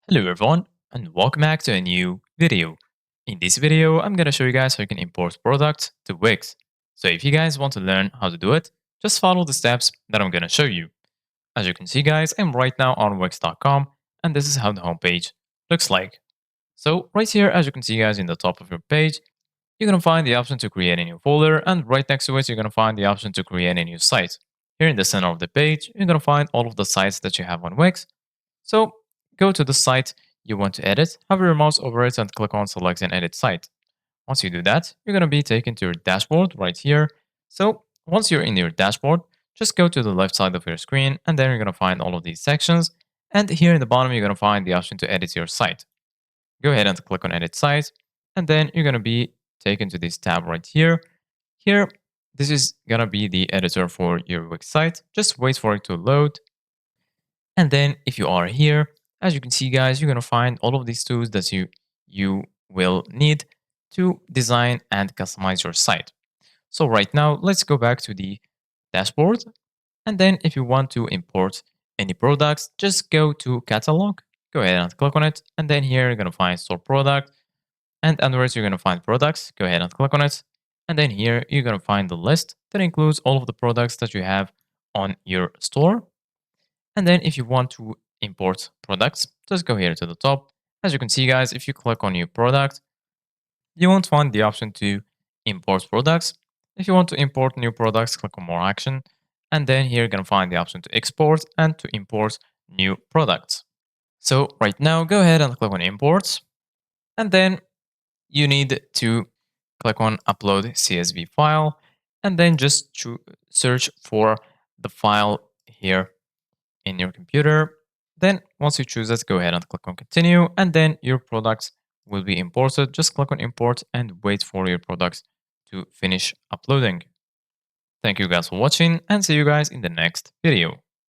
Hello everyone and welcome back to a new video. In this video, I'm going to show you guys how you can import products to Wix. So if you guys want to learn how to do it, just follow the steps that I'm going to show you. As you can see guys, I'm right now on Wix.com and this is how the homepage looks like. So right here, as you can see guys in the top of your page, you're going to find the option to create a new folder, and right next to it, you're going to find the option to create a new site. Here in the center of the page, you're going to find all of the sites that you have on Wix. So go to the site you want to edit, hover your mouse over it and click on select and edit site. Once you do that, you're going to be taken to your dashboard right here. So once you're in your dashboard, just go to the left side of your screen and then you're going to find all of these sections. And here in the bottom, you're going to find the option to edit your site. Go ahead and click on edit site. And then you're going to be taken to this tab right here. Here, this is going to be the editor for your Wix site. Just wait for it to load. And then if you are here, as you can see guys, you're going to find all of these tools that you will need to design and customize your site. So right now, let's go back to the dashboard. And then if you want to import any products, just go to catalog, go ahead and click on it. And then here you're going to find store product, and underwards you're going to find products. Go ahead and click on it. And then here you're going to find the list that includes all of the products that you have on your store. And then if you want to import products, just go here to the top. As you can see, guys, if you click on new product, you won't find the option to import products. If you want to import new products, click on more action. And then here you're going to find the option to export and to import new products. So right now, go ahead and click on imports. And then you need to click on upload CSV file. And then just search for the file here in your computer. Then once you choose it, go ahead and click on continue, and then your products will be imported. Just click on import and wait for your products to finish uploading. Thank you guys for watching and see you guys in the next video.